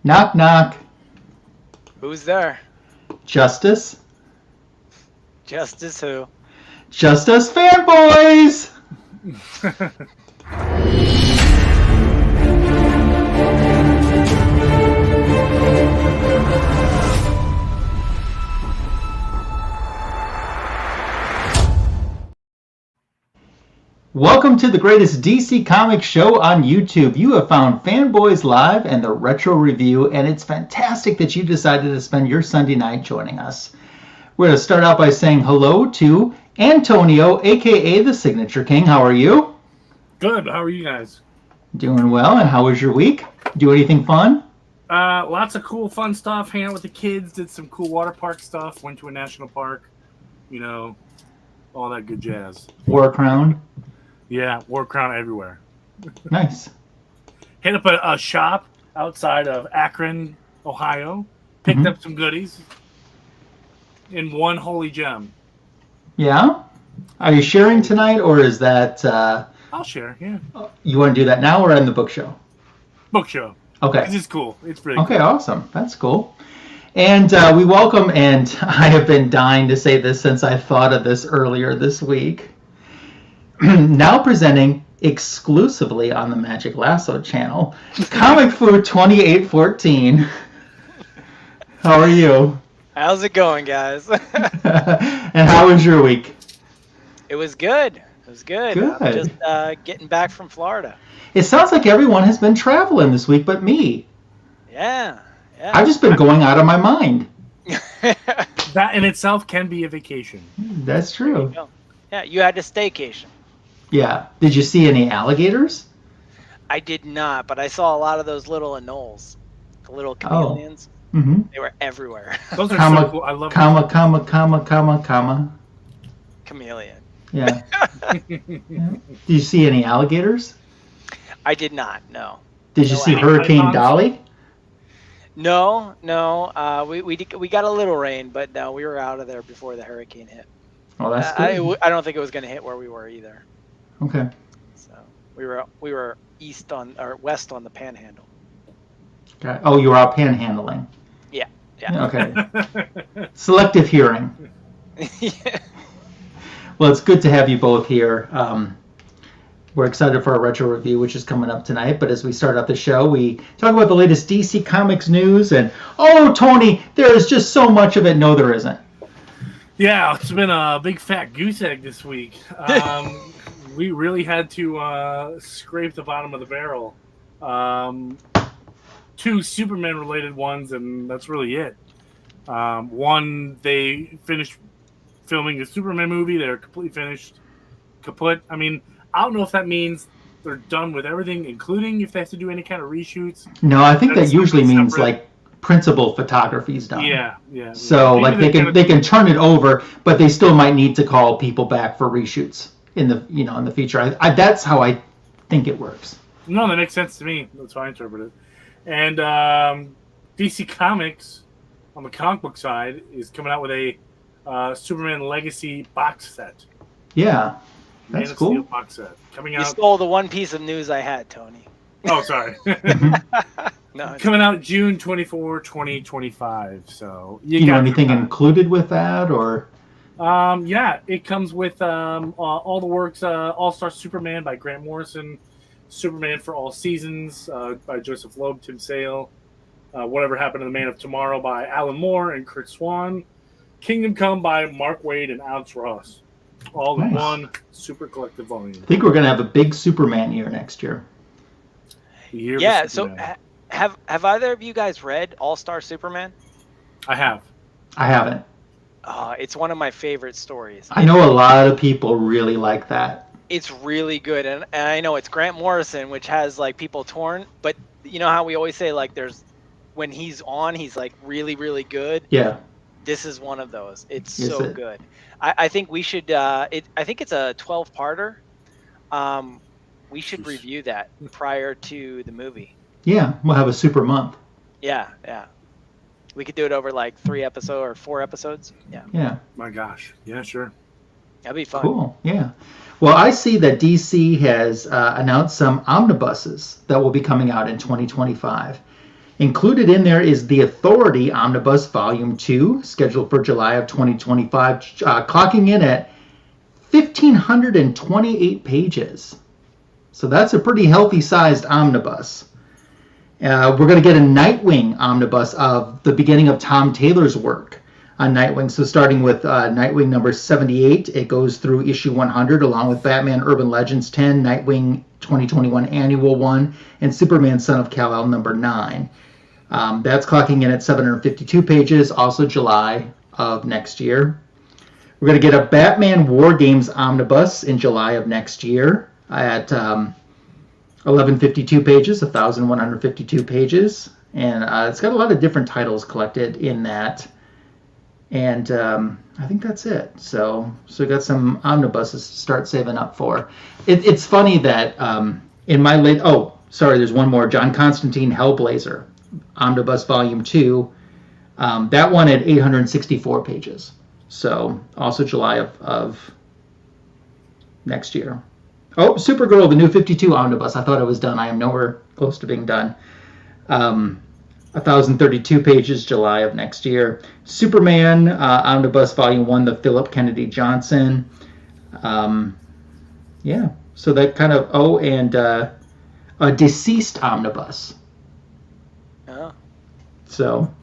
Knock, knock. Who's there? Justice? Justice who? Justice Fanboys! Welcome to the greatest DC Comics show on YouTube. You have found Fanboys Live and the Retro Review, and it's fantastic that you decided to spend your Sunday night joining us. We're going to start out by saying hello to Antonio, aka the Signature King. How are you? Good. How are you guys? Doing well. And how was your week? Do anything fun? Lots of cool, fun stuff. Hanging out with the kids. Did some cool water park stuff. Went to a national park. You know, all that good jazz. Wore a crown? Yeah, wore a crown everywhere. Nice. Hit up a shop outside of Akron, Ohio. Picked up some goodies. In one holy gem. Yeah? Are you sharing tonight, or is that... I'll share, yeah. You want to do that now or in the book show? Book show. Okay. This is cool. It's pretty Okay, cool. Awesome. That's cool. And we welcome, and I have been dying to say this since I thought of this earlier this week. Now presenting exclusively on the Magic Lasso channel, Comic Food 2814. How are you? How's it going, guys? And how was your week? It was good. It was good. Good. I'm just getting back from Florida. It sounds like everyone has been traveling this week but me. Yeah. I've just been going out of my mind. That in itself can be a vacation. That's true. Yeah, you had a staycation. Yeah. Did you see any alligators? I did not, but I saw a lot of those little anoles, the little chameleons. Mm-hmm. They were everywhere. Those are so cool. I love comma. Chameleon. Yeah. Did you see any alligators? I did not. No. Did you see any Hurricane pythons? Dolly? No. We got a little rain, but no, we were out of there before the hurricane hit. Oh, that's good. I don't think it was going to hit where we were either. Okay. So we were west on the Panhandle. Okay. Oh, you were out panhandling. Yeah. Okay. Selective hearing. Yeah. Well, it's good to have you both here. We're excited for our retro review, which is coming up tonight. But as we start out the show, we talk about the latest DC Comics news. And, oh, Tony, there is just so much of it. No, there isn't. Yeah, it's been a big fat goose egg this week. We really had to scrape the bottom of the barrel. 2 Superman-related ones, and that's really it. One, they finished filming the Superman movie. They're completely finished. Kaput. I mean, I don't know if that means they're done with everything, including if they have to do any kind of reshoots. No, I think that usually means, separate. like, principal photography's done. Yeah. So, like, they can turn it over, but they still might need to call people back for reshoots in the future. That's how I think it works. No, that makes sense to me. That's how I interpret it. And DC Comics, on the comic book side, is coming out with a Superman Legacy box set. Yeah, that's cool. Man of Steel box set coming out. You stole the one piece of news I had, Tony. Oh, sorry. No, Coming out June 24, 2025. So you know anything included with that, or? Yeah, it comes with all the works. All-Star Superman by Grant Morrison, Superman for All Seasons by Joseph Loeb, Tim Sale, Whatever Happened to the Man of Tomorrow by Alan Moore and Kurt Swan, Kingdom Come by Mark Waid and Alex Ross, all in one super collective volume. I think we're gonna have a big Superman year next year. Yeah. So have either of you guys read All-Star Superman? I have. I haven't. It's one of my favorite stories. I know a lot of people really like that. It's really good, and I know it's Grant Morrison, which has like people torn. But you know how we always say like when he's on, he's like really, really good. Yeah. This is one of those. It's Is so it? good. I think we should. I think it's a 12-parter. We should review that prior to the movie. Yeah, we'll have a super month. Yeah. We could do it over like 3 episodes or 4 episodes. Yeah. My gosh. Yeah, sure. That'd be fun. Cool. Yeah. Well, I see that DC has announced some omnibuses that will be coming out in 2025. Included in there is The Authority Omnibus Volume 2, scheduled for July of 2025, clocking in at 1,528 pages. So that's a pretty healthy-sized omnibus. We're going to get a Nightwing omnibus of the beginning of Tom Taylor's work on Nightwing. So starting with Nightwing number 78, it goes through issue 100, along with Batman Urban Legends 10, Nightwing 2021 Annual 1, and Superman Son of Kal-El number 9. That's clocking in at 752 pages, also July of next year. We're going to get a Batman War Games omnibus in July of next year at 1152 pages, 1,152 pages. And it's got a lot of different titles collected in that. And I think that's it. So we got some omnibuses to start saving up for. It's funny that in my late... Oh, sorry, there's one more. John Constantine Hellblazer, Omnibus Volume 2. That one at 864 pages. So also July of next year. Oh, Supergirl, the new 52 Omnibus. I thought it was done. I am nowhere close to being done. 1,032 pages, July of next year. Superman, Omnibus Volume 1, the Philip Kennedy Johnson. Yeah, so that kind of... Oh, and a Deceased Omnibus. Oh. So,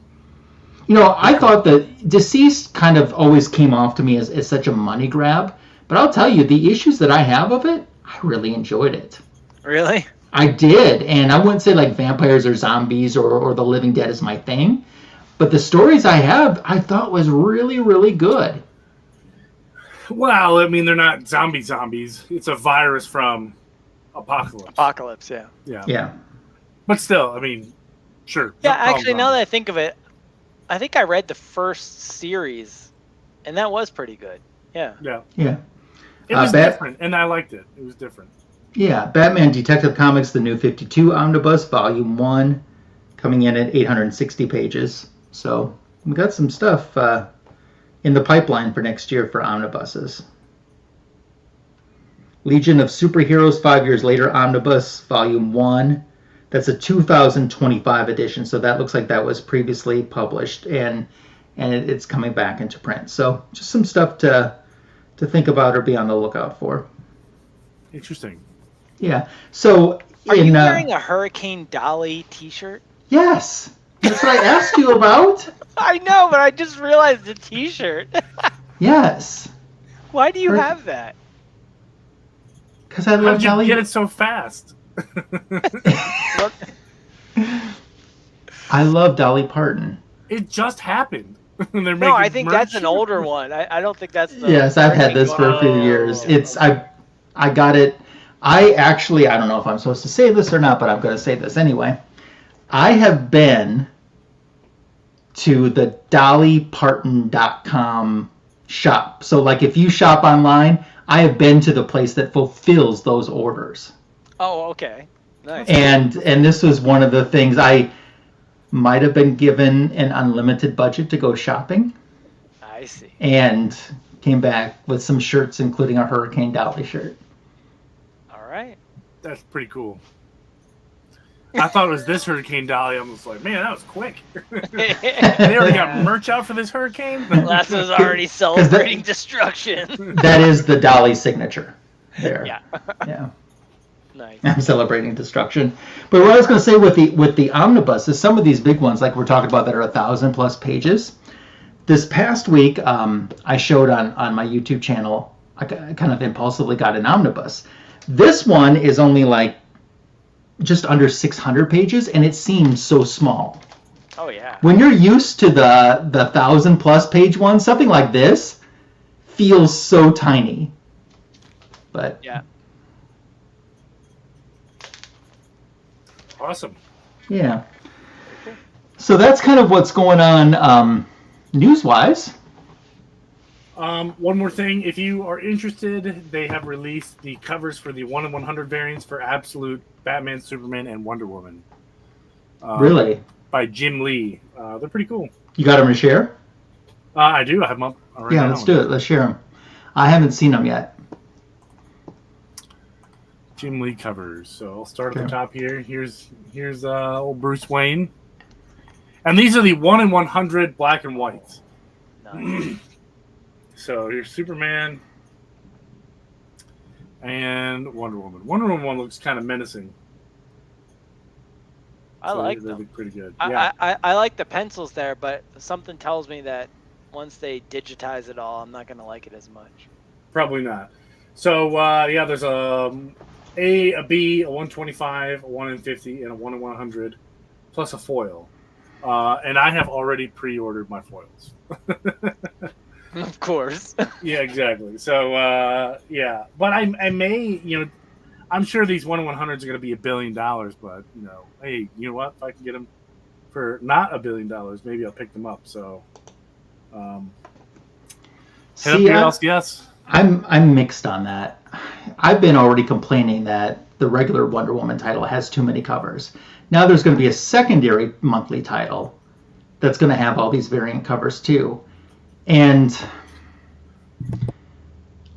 I thought that Deceased kind of always came off to me as such a money grab. But I'll tell you, the issues that I have of it, I really enjoyed it. Really? I did, and I wouldn't say like vampires or zombies or the living dead is my thing, but the stories I have, I thought was really, really good. Well, I mean, they're not zombies. It's a virus from Apocalypse. Apocalypse, yeah. Yeah. But still, I mean, sure. Yeah, actually, now that I think of it, I think I read the first series, and that was pretty good. Yeah. Yeah. It was different, and I liked it. It was different. Yeah, Batman Detective Comics, the new 52 Omnibus, Volume 1, coming in at 860 pages. So we got some stuff in the pipeline for next year for omnibuses. Legion of Superheroes 5 Years Later Omnibus, Volume 1. That's a 2025 edition, so that looks like that was previously published, and it's coming back into print. So just some stuff to think about or be on the lookout for. Interesting. Yeah. So are you wearing a Hurricane Dolly t-shirt? Yes. That's what I asked you about. I know, but I just realized the t-shirt. Yes. Why do you have that? Because I love Dolly. How did you get it so fast? I love Dolly Parton. It just happened. No, I think that's an older one. I don't think that's the... Yes, I've had this for a few years. I got it. I don't know if I'm supposed to say this or not, but I'm going to say this anyway. I have been to the dollyparton.com shop. So like if you shop online, I have been to the place that fulfills those orders. Oh, okay. Nice. And this was one of the things I might have been given an unlimited budget to go shopping. I see. And came back with some shirts, including a Hurricane Dolly shirt. All right. That's pretty cool. I thought it was this Hurricane Dolly. I was like, man, that was quick. They already got merch out for this hurricane? Lasso's already celebrating destruction. That is the Dolly signature there. Yeah. Nice. I'm celebrating destruction. But what I was going to say with the omnibus is some of these big ones, like we're talking about, that are 1,000+ pages. This past week, I showed on my YouTube channel, I kind of impulsively got an omnibus. This one is only like just under 600 pages, and it seems so small. Oh, yeah. When you're used to the 1,000+ page one, something like this feels so tiny. But yeah. Awesome. Yeah. So that's kind of what's going on news-wise. One more thing. If you are interested, they have released the covers for the 1 in 100 variants for Absolute, Batman, Superman, and Wonder Woman. Really? By Jim Lee. They're pretty cool. You got them to share? I do. I have them up right now. Yeah, let's do it. Let's share them. I haven't seen them yet. Jim Lee covers. So I'll start at the top here. Here's old Bruce Wayne. And these are the 1 in 100 black and whites. Nice. So here's Superman and Wonder Woman. Wonder Woman one looks kind of menacing. I like they them. look pretty good. Yeah. I like the pencils there, but something tells me that once they digitize it all, I'm not going to like it as much. Probably not. So, there's a B, a 125, a 1 in 50, and a 1 in 100, plus a foil. And I have already pre-ordered my foils. Of course. Yeah, exactly. So, But I may, I'm sure these 1 in 100s are going to be $1 billion, but, hey, you know what? If I can get them for not $1 billion, maybe I'll pick them up. So, hit up your LCS. I'm mixed on that. I've been already complaining that the regular Wonder Woman title has too many covers. Now there's going to be a secondary monthly title that's going to have all these variant covers too. And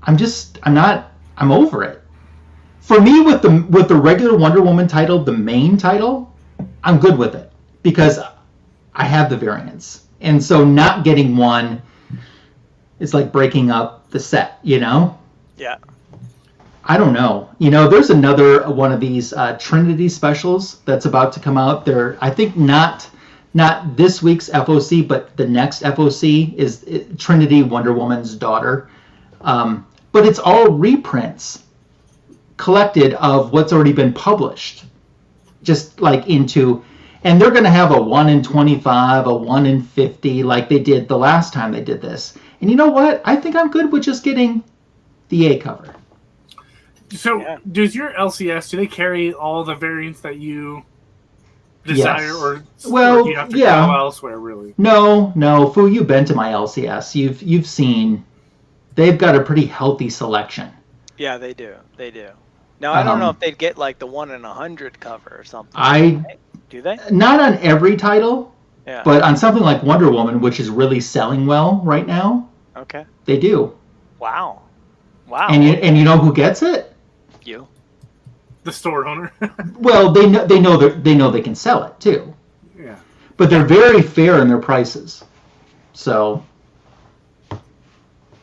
I'm over it. For me, with the regular Wonder Woman title, the main title, I'm good with it because I have the variants. And so not getting one is like breaking up the set, Yeah. I don't know. There's another one of these Trinity specials that's about to come out. They're, I think, not this week's FOC, but the next FOC is Trinity, Wonder Woman's daughter. But it's all reprints collected of what's already been published. Just like and they're going to have a 1 in 25, a 1 in 50, like they did the last time they did this. And you know what? I think I'm good with just getting the A cover. So, does your LCS, do they carry all the variants that you desire, Yes. or do you have to go elsewhere, really? No. Fu, you've been to my LCS. You've seen they've got a pretty healthy selection. Yeah, they do. Now, I don't know if they'd get like the 1 in 100 cover or something. Do they? Not on every title, yeah. But on something like Wonder Woman, which is really selling well right now, okay, they do. Wow. And you know who gets it? You. The store owner. Well, they know they can sell it too. Yeah. But they're very fair in their prices. So.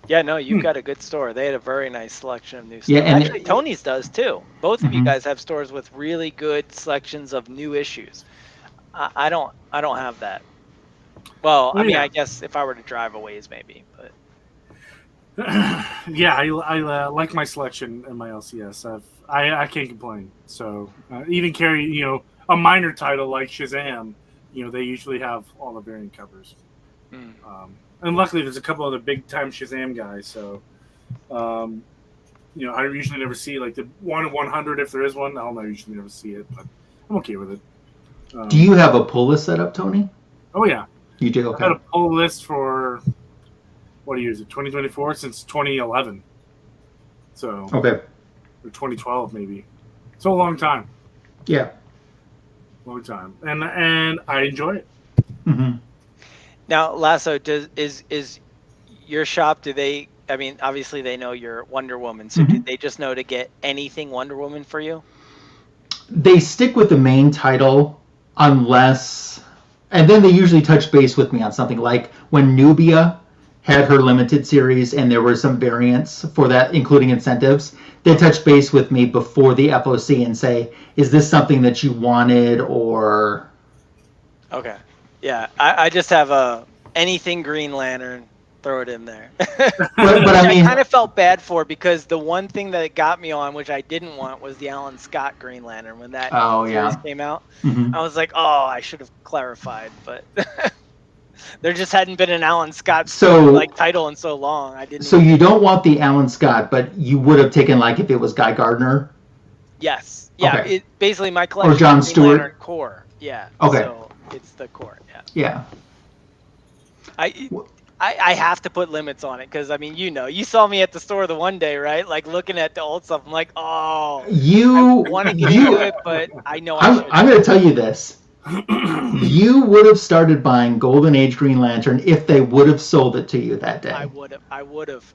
Yeah, no, you've got a good store. They had a very nice selection of new stuff. Yeah, and actually, Tony's does too. Both of you guys have stores with really good selections of new issues. I don't have that. Well, I mean, I guess if I were to drive a ways, maybe, but. Yeah, I like my selection in my LCS. I can't complain. So even carry a minor title like Shazam, they usually have all the variant covers. And luckily, there's a couple other big time Shazam guys. So I usually never see like the 1 in 100 if there is one. I usually never see it, but I'm okay with it. Do you have a pull list set up, Tony? Oh yeah, you do. Okay. I've got a pull list for. What year is it? 2024 since 2011. So okay, or 2012 maybe. So a long time. Yeah, long time, and I enjoy it. Mm-hmm. Now, Lasso, is your shop? Do they? I mean, obviously they know you're Wonder Woman, so do they just know to get anything Wonder Woman for you? They stick with the main title unless, and then they usually touch base with me on something like when Nubia had her limited series and there were some variants for that, including incentives. They touch base with me before the FOC and say, is this something that you wanted or... Okay. Yeah, I just have anything Green Lantern, throw it in there. but I mean... I kind of felt bad for because the one thing that it got me on, which I didn't want, was the Alan Scott Green Lantern when that series came out. I was like, I should have clarified, but... There just hadn't been an Alan Scott title in so long. I didn't. So you don't want the Alan Scott, but you would have taken if it was Guy Gardner. Yes. Yeah. Okay. Basically, my collection. Or John Stewart. Core. Yeah. Okay. So it's the core. Yeah. I have to put limits on it because you saw me at the store the one day, right? Like looking at the old stuff. I'm like, I want to get into it, but I know I'm going to tell you this. You would have started buying Golden Age Green Lantern if they would have sold it to you that day. I would have.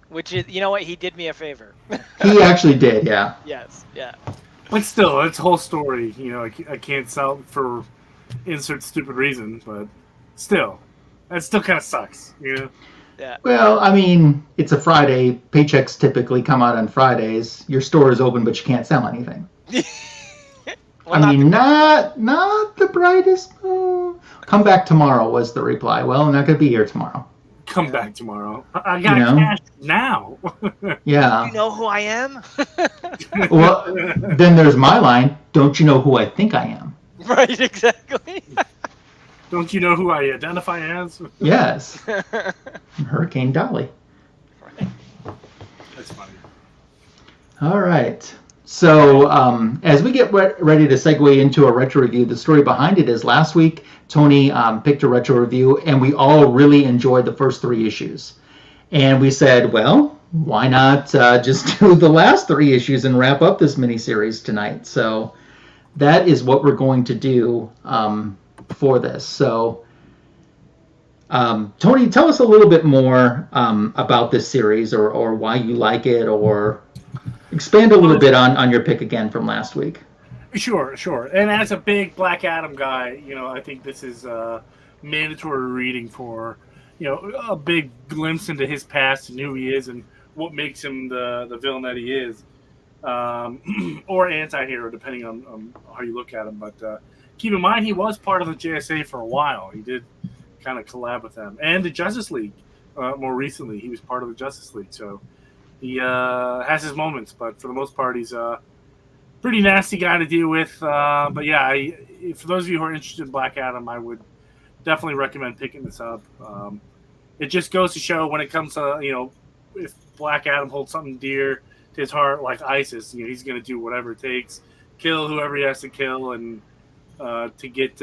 Which is, you know what? He did me a favor. He actually did, yeah. Yes, yeah. But still, it's a whole story. I can't sell it for insert stupid reason, but still, that still kind of sucks, you know? Yeah. Well, I mean, it's a Friday. Paychecks typically come out on Fridays. Your store is open, but you can't sell anything. Well, not the brightest. Come back tomorrow was the reply. Well, I'm not going to be here tomorrow. Come back tomorrow. I got cash now. Yeah. You know who I am? Well, then there's my line. Don't you know who I think I am? Right, exactly. Don't you know who I identify as? Yes. Hurricane Dolly. Right. That's funny. All right. So as we get ready to segue into a retro review, the story behind it is last week, Tony picked a retro review, and we all really enjoyed the first 3 issues. And we said, well, why not just do the last 3 issues and wrap up this miniseries tonight? So that is what we're going to do for this. So, Tony, tell us a little bit more about this series or why you like it, or expand a little bit on your pick again from last week. Sure. And as a big Black Adam guy, I think this is mandatory reading for, a big glimpse into his past and who he is and what makes him the villain that he is, or anti-hero, depending on how you look at him. But keep in mind, he was part of the JSA for a while. He did kind of collab with them. And the Justice League, more recently, he was part of the Justice League. So he has his moments, but for the most part, he's a pretty nasty guy to deal with. But yeah, for those of you who are interested in Black Adam, I would definitely recommend picking this up. It just goes to show when it comes to, if Black Adam holds something dear to his heart, like ISIS, he's going to do whatever it takes, kill whoever he has to kill, and to get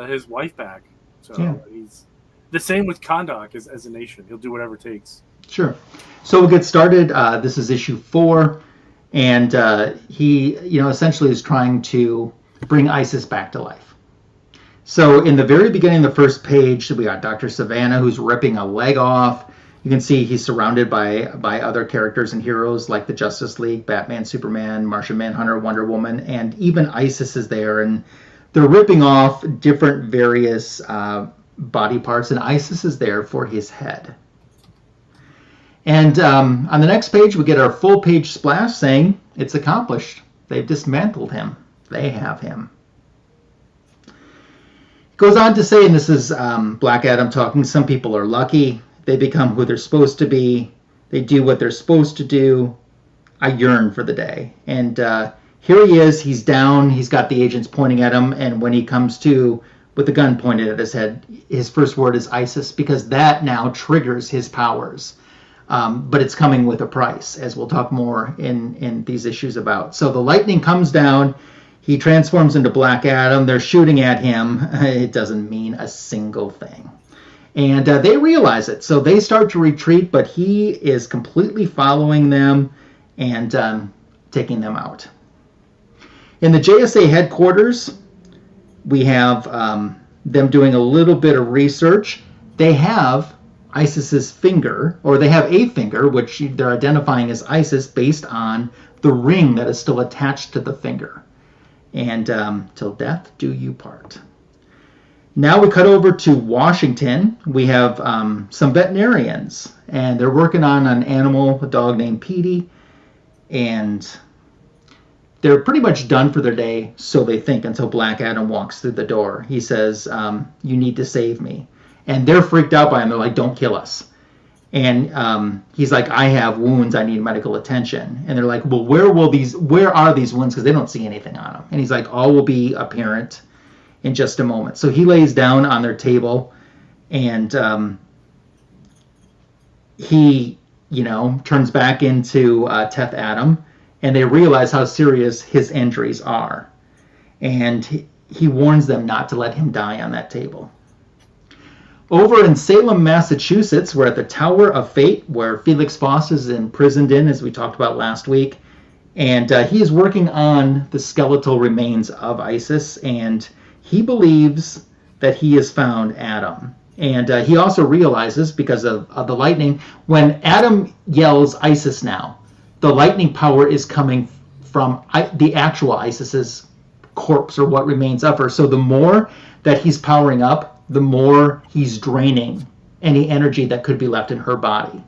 his wife back. So he's the same with Kahndaq as a nation. He'll do whatever it takes. Sure. So we'll get started. This is issue 4, and he, essentially is trying to bring ISIS back to life. So in the very beginning of the first page, we got Dr. Savannah, who's ripping a leg off. You can see he's surrounded by other characters and heroes like the Justice League, Batman, Superman, Martian Manhunter, Wonder Woman, and even ISIS is there. And they're ripping off different various body parts, and ISIS is there for his head. And on the next page, we get our full page splash saying it's accomplished. They've dismantled him. They have him. Goes on to say, and this is Black Adam talking, some people are lucky. They become who they're supposed to be. They do what they're supposed to do. I yearn for the day. And here he is. He's down. He's got the agents pointing at him. And when he comes to with the gun pointed at his head, his first word is ISIS, because that now triggers his powers. But it's coming with a price, as we'll talk more in these issues about. So the lightning comes down. He transforms into Black Adam. They're shooting at him. It doesn't mean a single thing. And they realize it. So they start to retreat, but he is completely following them and taking them out. In the JSA headquarters, we have them doing a little bit of research. They have ISIS's finger, or they have a finger, which they're identifying as ISIS based on the ring that is still attached to the finger. And till death do you part. Now we cut over to Washington. We have some veterinarians, and they're working on an animal, a dog named Petey, and they're pretty much done for their day, so they think, until Black Adam walks through the door. He says, you need to save me. And they're freaked out by him. They're like, don't kill us. And he's like, I have wounds. I need medical attention. And they're like, well, where are these wounds? Because they don't see anything on them. And he's like, all will be apparent in just a moment. So he lays down on their table, and he, turns back into Teth Adam, and they realize how serious his injuries are. And he warns them not to let him die on that table. Over in Salem, Massachusetts, we're at the Tower of Fate, where Felix Faust is imprisoned in, as we talked about last week. And he is working on the skeletal remains of ISIS, and he believes that he has found Adam. And he also realizes, because of the lightning, when Adam yells ISIS now, the lightning power is coming from the actual ISIS's corpse or what remains of her. So the more that he's powering up, the more he's draining any energy that could be left in her body.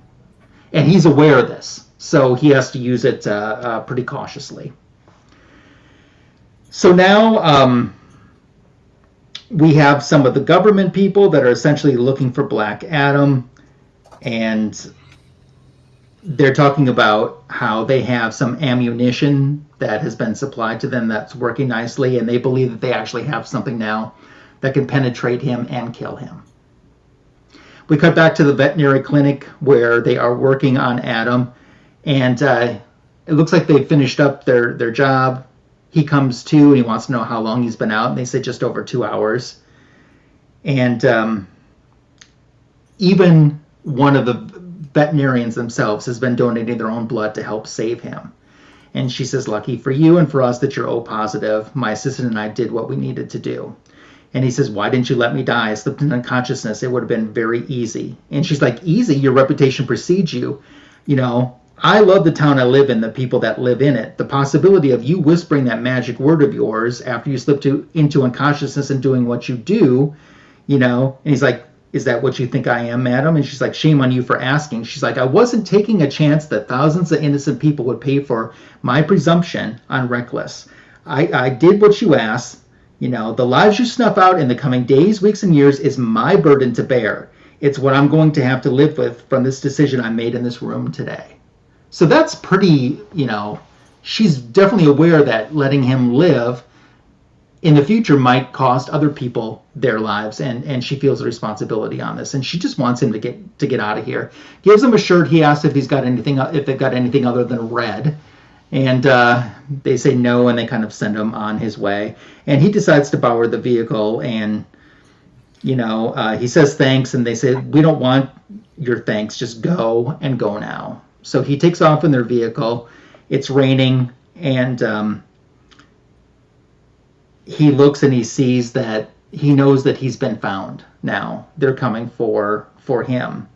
And he's aware of this, so he has to use it pretty cautiously. So now we have some of the government people that are essentially looking for Black Adam, and they're talking about how they have some ammunition that has been supplied to them that's working nicely, and they believe that they actually have something now that can penetrate him and kill him. We cut back to the veterinary clinic where they are working on Adam, and it looks like they've finished up their job. He comes to, and he wants to know how long he's been out, and they say just over 2 hours. And even one of the veterinarians themselves has been donating their own blood to help save him. And she says, lucky for you and for us that you're O positive. My assistant and I did what we needed to do. And he says, why didn't you let me die? I slipped into unconsciousness. It would have been very easy. And she's like, easy? Your reputation precedes you. You know, I love the town I live in, the people that live in it. The possibility of you whispering that magic word of yours after you slip into unconsciousness and doing what you do, you know. And he's like, is that what you think I am, madam? And she's like, shame on you for asking. She's like, I wasn't taking a chance that thousands of innocent people would pay for my presumption on reckless. I did what you asked. You know, the lives you snuff out in the coming days, weeks, and years is my burden to bear. It's what I'm going to have to live with from this decision I made in this room today. So that's pretty, you know, she's definitely aware that letting him live in the future might cost other people their lives, and she feels a responsibility on this, and she just wants him to get out of here. Gives him a shirt. He asks if they've got anything other than red. And they say no, and they kind of send him on his way. And he decides to borrow the vehicle, and, you know, he says thanks, and they say, we don't want your thanks, just go and go now. So he takes off in their vehicle. It's raining, and he looks and he sees that he knows that he's been found now. They're coming for him.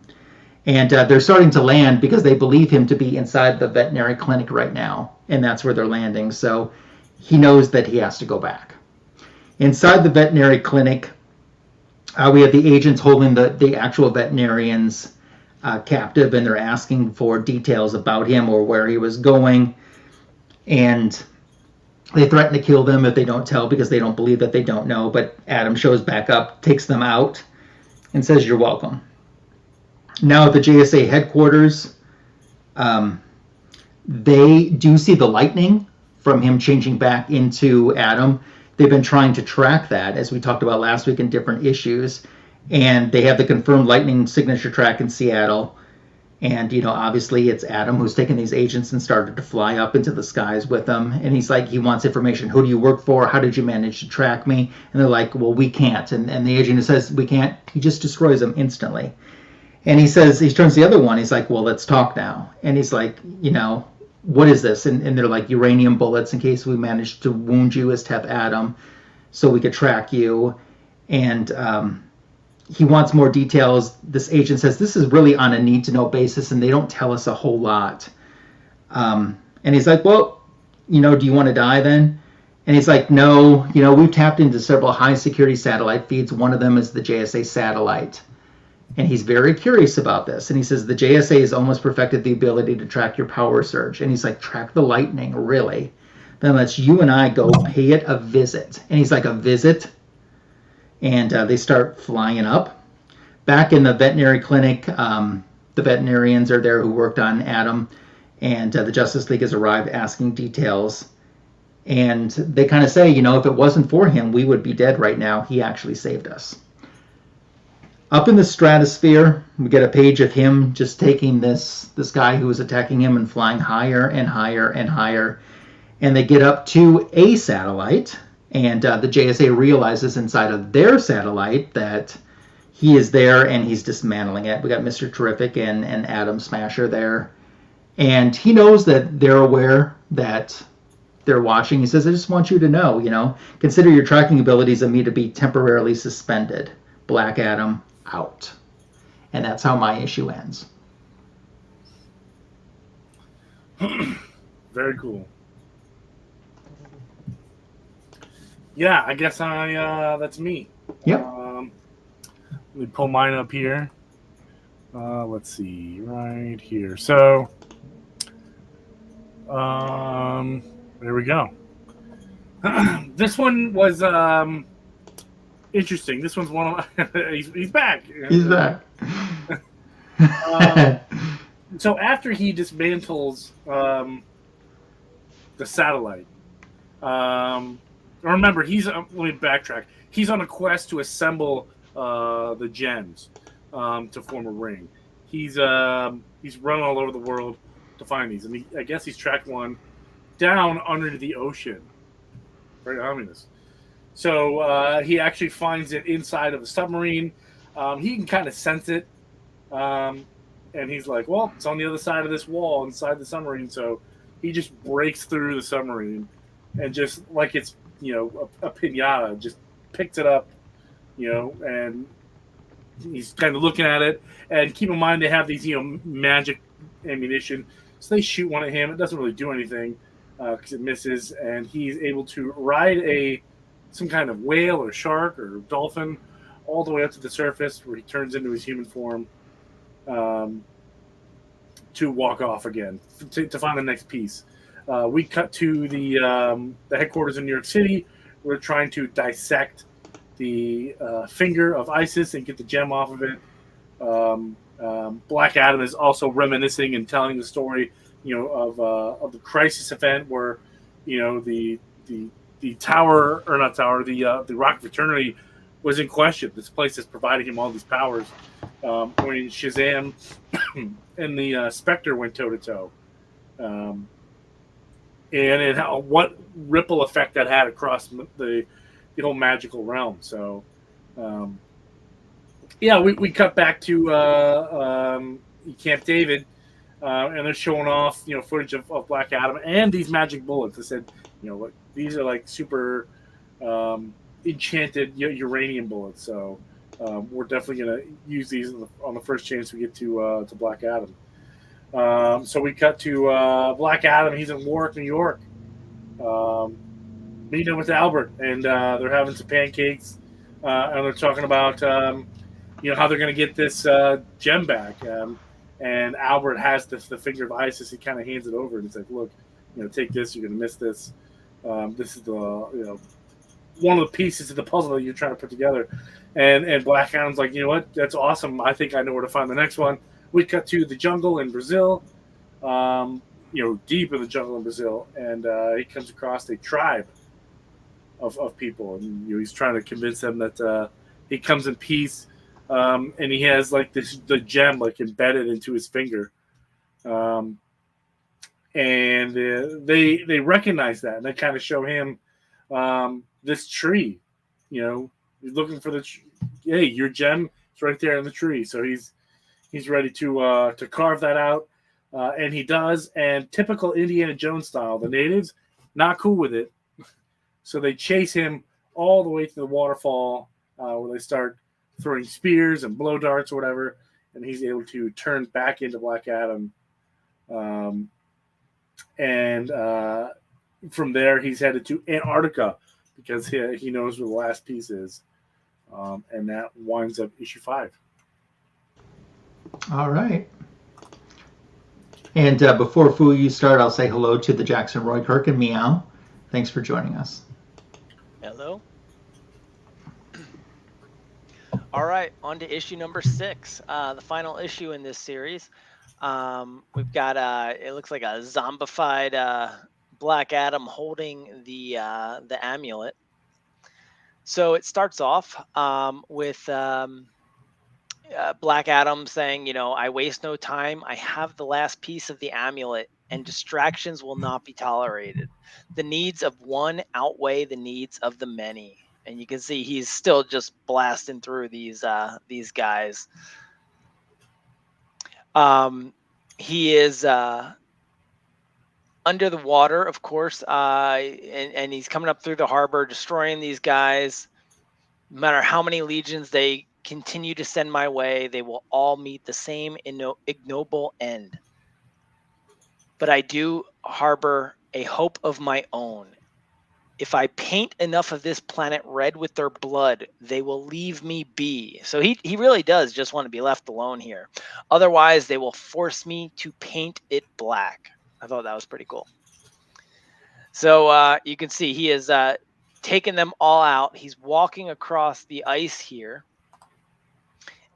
And they're starting to land because they believe him to be inside the veterinary clinic right now. And that's where they're landing. So he knows that he has to go back. Inside the veterinary clinic, we have the agents holding the actual veterinarians captive, and they're asking for details about him or where he was going. And they threaten to kill them if they don't tell because they don't believe that they don't know. But Adam shows back up, takes them out, and says, you're welcome. Now at the JSA headquarters, they do see the lightning from him changing back into Adam. They've been trying to track that, as we talked about last week in different issues. And they have the confirmed lightning signature track in Seattle. And, you know, obviously it's Adam who's taken these agents and started to fly up into the skies with them. And he's like, he wants information. Who do you work for? How did you manage to track me? And they're like, well, we can't. And the agent says, we can't. He just destroys them instantly. And he says, he turns to the other one. He's like, well, let's talk now. And he's like, you know, what is this? And they're like, uranium bullets in case we managed to wound you as Tep Adam so we could track you. And he wants more details. This agent says this is really on a need-to-know basis, and they don't tell us a whole lot. And he's like, well, you know, do you want to die then? And he's like, no, you know, we've tapped into several high-security satellite feeds. One of them is the JSA satellite. And he's very curious about this. And he says, the JSA has almost perfected the ability to track your power surge. And he's like, track the lightning, really? Then let's you and I go pay it a visit. And he's like, a visit? And they start flying up. Back in the veterinary clinic, the veterinarians are there who worked on Adam. And the Justice League has arrived asking details. And they kind of say, you know, if it wasn't for him, we would be dead right now. He actually saved us. Up in the stratosphere, we get a page of him just taking this guy who was attacking him and flying higher and higher and higher. And they get up to a satellite, and the JSA realizes inside of their satellite that he is there and he's dismantling it. We got Mr. Terrific and Atom Smasher there. And he knows that they're aware that they're watching. He says, I just want you to know, you know, consider your tracking abilities of me to be temporarily suspended. Black Adam out. And that's how my issue ends. Very cool. Yeah, I guess that's me. Yep. Let me pull mine up here. Let's see, right here. So, there we go. This one was interesting. This one's one of my, he's back. He's back. So after he dismantles the satellite, remember let me backtrack. He's on a quest to assemble the gems to form a ring. He's running all over the world to find these, and I guess he's tracked one down under the ocean. Very ominous. So he actually finds it inside of a submarine. He can kind of sense it, and he's like, "Well, it's on the other side of this wall inside the submarine." So he just breaks through the submarine, and just like it's a pinata, just picks it up, and he's kind of looking at it. And keep in mind they have these magic ammunition, so they shoot one at him. It doesn't really do anything because it misses, and he's able to ride some kind of whale or shark or dolphin all the way up to the surface, where he turns into his human form to walk off again to find the next piece. We cut to the headquarters in New York City. We're trying to dissect the finger of Isis and get the gem off of it. Black Adam is also reminiscing and telling the story, of the crisis event where, the tower, or not tower, the Rock Fraternity was in question. This place is providing him all these powers. When Shazam and the Spectre went toe to toe, and what ripple effect that had across the whole magical realm. So, we cut back to Camp David, and they're showing off footage of Black Adam and these magic bullets. They said, these are like super enchanted uranium bullets. So we're definitely going to use these on the first chance we get to Black Adam. So we cut to Black Adam. He's in Warwick, New York, meeting with Albert, and they're having some pancakes, and they're talking about how they're going to get this gem back. And Albert has the finger of Isis. He kind of hands it over, and he's like, "Look, take this. You're going to miss this. This is the one of the pieces of the puzzle that you're trying to put together." And Black Adam's like, "You know what? That's awesome. I think I know where to find the next one." We cut to the jungle in Brazil, deep in the jungle in Brazil, and he comes across a tribe of people, and he's trying to convince them that he comes in peace, and he has like the gem like embedded into his finger, and they recognize that, and they kind of show him this tree. He's looking for hey, your gem is right there in the tree, so he's ready to carve that out, and he does. And typical Indiana Jones style, the natives not cool with it, so they chase him all the way to the waterfall, where they start throwing spears and blow darts or whatever, and he's able to turn back into Black Adam. And from there, he's headed to Antarctica because he knows where the last piece is, and that winds up issue 5. All right. And before Fu, you start, I'll say hello to the Jackson Roy Kirk and Meow. Thanks for joining us. Hello. All right, on to issue number 6, the final issue in this series. We've got it looks like a zombified Black Adam holding the amulet. So it starts off with Black Adam saying, "I waste no time. I have the last piece of the amulet, and distractions will not be tolerated. The needs of one outweigh the needs of the many." And you can see he's still just blasting through these guys. He is under the water, of course, and he's coming up through the harbor, destroying these guys. No matter how many legions they continue to send my way, they will all meet the same ignoble end. But I do harbor a hope of my own. If I paint enough of this planet red with their blood, they will leave me be. So he really does just want to be left alone here. Otherwise, they will force me to paint it black. I thought that was pretty cool. So you can see he is taken them all out. He's walking across the ice here.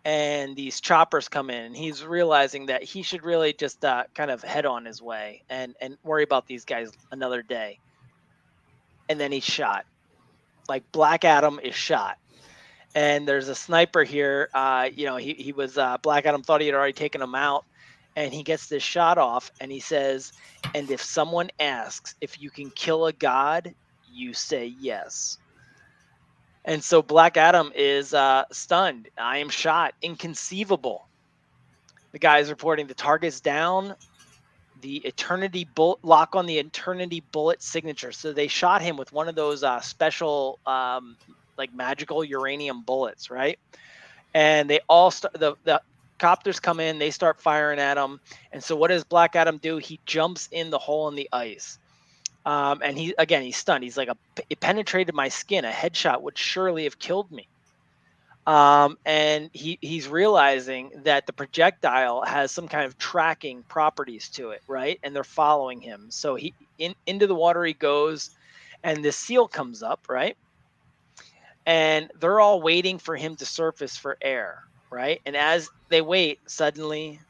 And these choppers come in, and he's realizing that he should really just kind of head on his way and worry about these guys another day. And then he's shot. Like Black Adam is shot. And there's a sniper here. He was Black Adam thought he had already taken him out. And he gets this shot off, and he says, and if someone asks if you can kill a god, you say yes. And so Black Adam is stunned. I am shot. Inconceivable. The guy is reporting the target's down. The Eternity bullet lock on the Eternity bullet signature. So they shot him with one of those special like magical uranium bullets, right? And they all the copters come in. They start firing at him. And so what does Black Adam do? He jumps in the hole in the ice. And he's stunned. He's like, it penetrated my skin. A headshot would surely have killed me. And he's realizing that the projectile has some kind of tracking properties to it, right? And they're following him. So into the water he goes, and the seal comes up, right? And they're all waiting for him to surface for air, right? And as they wait, suddenly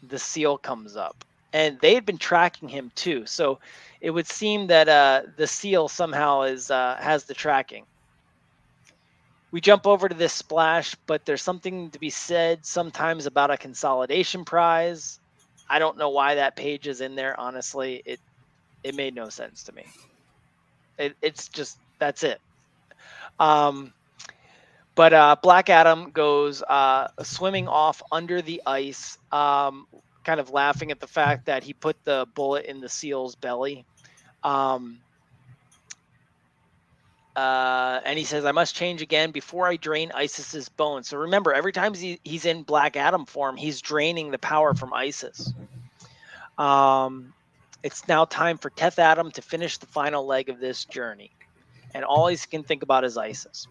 the seal comes up. And they had been tracking him too. So it would seem that the seal somehow has the tracking. We jump over to this splash, but there's something to be said sometimes about a consolidation prize. I don't know why that page is in there, honestly. It made no sense to me. It's just, that's it. But Black Adam goes swimming off under the ice, kind of laughing at the fact that he put the bullet in the seal's belly. And he says, I must change again before I drain Isis's bones. So remember, every time he's in Black Adam form, he's draining the power from Isis. It's now time for Teth Adam to finish the final leg of this journey. And all he can think about is Isis.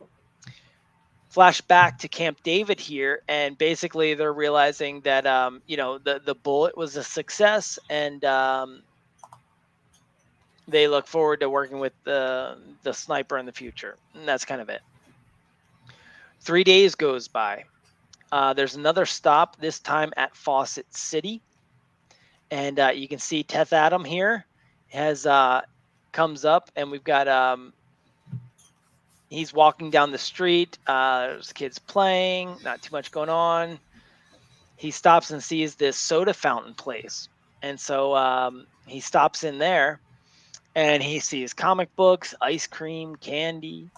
Flash back to Camp David here, and basically they're realizing that the bullet was a success, and they look forward to working with the sniper in the future. And that's kind of it. 3 days goes by. There's another stop, this time at Fawcett City, and you can see Teth Adam here has comes up, and we've got he's walking down the street. There's kids playing, not too much going on. He stops and sees this soda fountain place. And so he stops in there, and he sees comic books, ice cream, candy.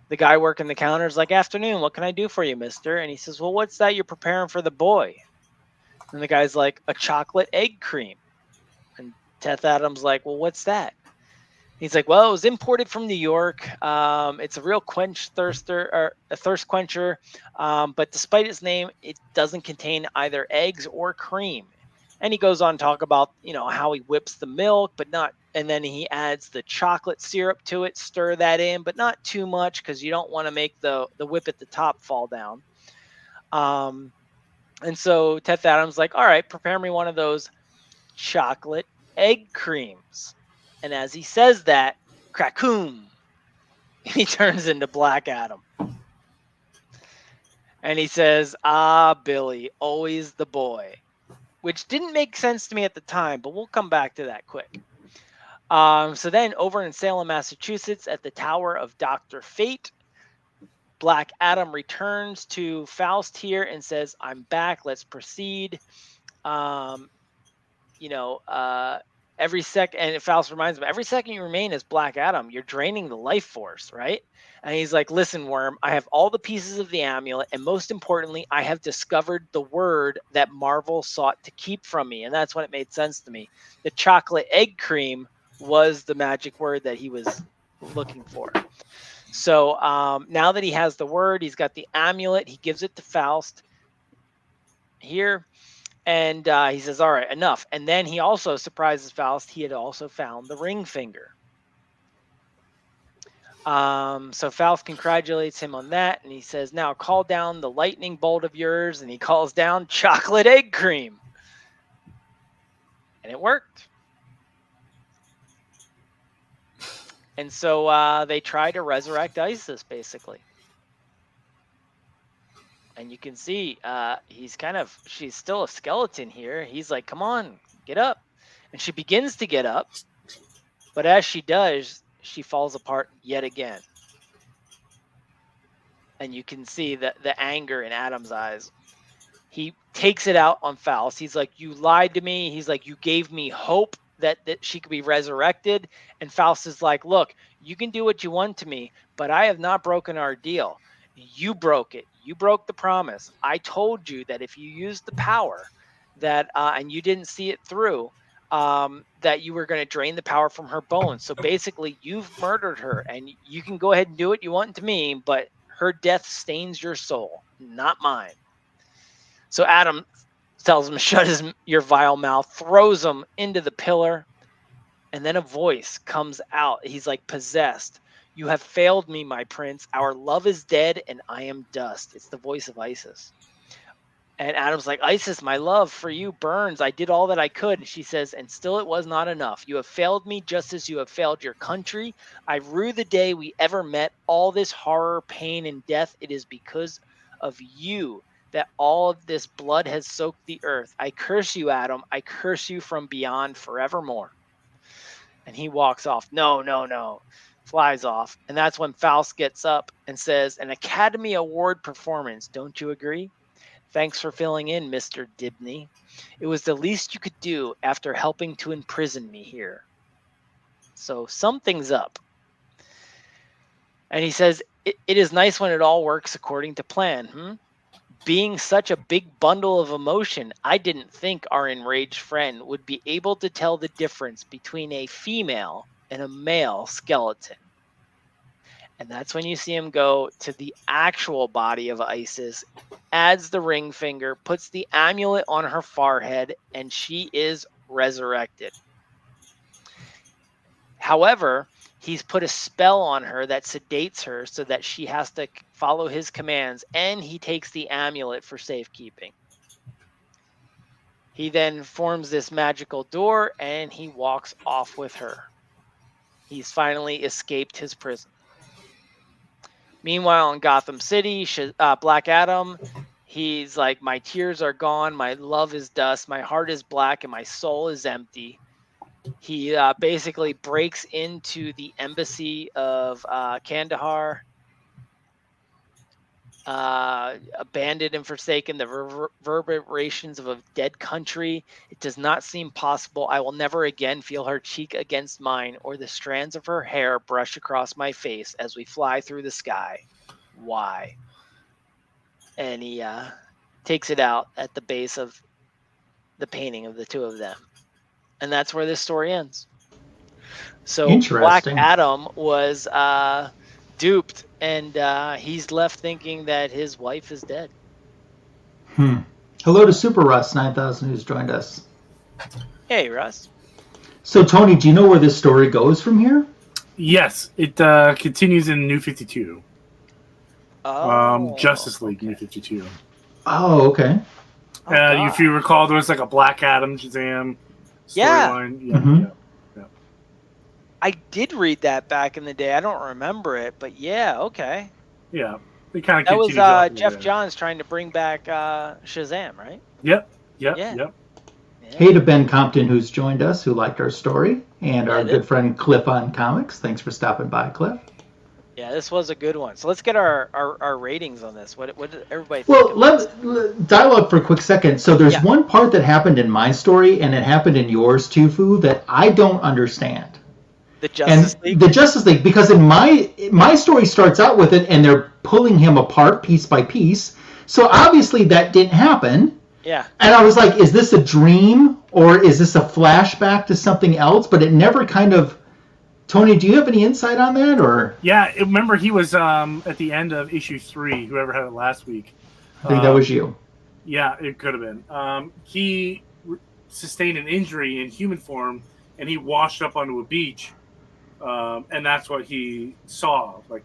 The guy working the counter is like, afternoon, what can I do for you, mister? And he says, well, what's that you're preparing for the boy? And the guy's like, a chocolate egg cream. And Teth Adam's like, well, what's that? He's like, well, it was imported from New York. It's a real thirst quencher. But despite its name, it doesn't contain either eggs or cream. And he goes on to talk about, how he whips the milk, but not, and then he adds the chocolate syrup to it, stir that in, but not too much because you don't want to make the whip at the top fall down. And so Teth Adam's like, all right, prepare me one of those chocolate egg creams. And as he says that, cracoom, he turns into Black Adam. And he says, Billy, always the boy. Which didn't make sense to me at the time, but we'll come back to that quick. So then over in Salem, Massachusetts, at the Tower of Dr. Fate, Black Adam returns to Faust here and says, I'm back, let's proceed. Every second, and Faust reminds him, every second you remain as Black Adam, you're draining the life force, right? And he's like, listen, Worm, I have all the pieces of the amulet, and most importantly, I have discovered the word that Marvel sought to keep from me. And that's when it made sense to me. The chocolate egg cream was the magic word that he was looking for. So now that he has the word, he's got the amulet, he gives it to Faust here. And he says, all right, enough. And then he also surprises Faust. He had also found the ring finger. So Faust congratulates him on that, and he says, now call down the lightning bolt of yours, and he calls down chocolate egg cream. And it worked. And so they try to resurrect Isis, basically. And you can see she's still a skeleton here. He's like, come on, get up. And she begins to get up. But as she does, she falls apart yet again. And you can see the anger in Adam's eyes. He takes it out on Faust. He's like, you lied to me. He's like, you gave me hope that she could be resurrected. And Faust is like, look, you can do what you want to me, but I have not broken our deal. You broke it. You broke the promise. I told you that if you used the power that and you didn't see it through, that you were going to drain the power from her bones. So basically, you've murdered her, and you can go ahead and do what you want to me, but her death stains your soul, not mine. So Adam tells him, shut your vile mouth, throws him into the pillar, and then a voice comes out. He's like possessed. You have failed me, my prince. Our love is dead, and I am dust. It's the voice of Isis. And Adam's like, Isis, my love for you burns. I did all that I could. And she says, and still it was not enough. You have failed me just as you have failed your country. I rue the day we ever met. All this horror, pain, and death, it is because of you that all of this blood has soaked the earth. I curse you, Adam. I curse you from beyond forevermore. And he walks off. No. Flies off. And that's when Faust gets up and says, an Academy Award performance. Don't you agree? Thanks for filling in, Mr. Dibney. It was the least you could do after helping to imprison me here. So something's up. And he says, it is nice when it all works according to plan. Being such a big bundle of emotion, I didn't think our enraged friend would be able to tell the difference between a female and a male skeleton. And that's when you see him go to the actual body of Isis, adds the ring finger, puts the amulet on her forehead, and she is resurrected. However, he's put a spell on her that sedates her so that she has to follow his commands, and he takes the amulet for safekeeping. He then forms this magical door, and he walks off with her. He's finally escaped his prison. Meanwhile, in Gotham City, Black Adam, he's like, my tears are gone, my love is dust, my heart is black, and my soul is empty. He basically breaks into the embassy of Kandahar, abandoned and forsaken, the reverberations of a dead country. It does not seem possible. I will never again feel her cheek against mine or the strands of her hair brush across my face as we fly through the sky. Why? And he takes it out at the base of the painting of the two of them. And that's where this story ends. So Black Adam was duped, and he's left thinking that his wife is dead. Hello to Super Russ 9000 who's joined us. Hey, Russ. So, Tony, do you know where this story goes from here? Yes, it continues in New 52. Justice League New 52. Oh, okay. If you recall, there was like a Black Adam Shazam storyline. Yeah. I did read that back in the day. I don't remember it, but yeah, okay. Yeah, it kind of that was Jeff Johns trying to bring back Shazam, right? Yep. Hey to Ben Compton, who's joined us, who liked our story, and our good friend Cliff on Comics. Thanks for stopping by, Cliff. Yeah, this was a good one. So let's get our ratings on this. What did everybody think? Well, let's dialogue for a quick second. So there's one part that happened in my story, and it happened in yours too, Fu, that I don't understand. The Justice League? The Justice League, because in my story starts out with it, and they're pulling him apart piece by piece. So obviously that didn't happen. Yeah. And I was like, is this a dream, or is this a flashback to something else? But it never kind of... Tony, do you have any insight on that, or? Yeah, remember he was at the end of issue 3, whoever had it last week. I think that was you. Yeah, it could have been. He sustained an injury in human form, and he washed up onto a beach. and that's what he saw, like,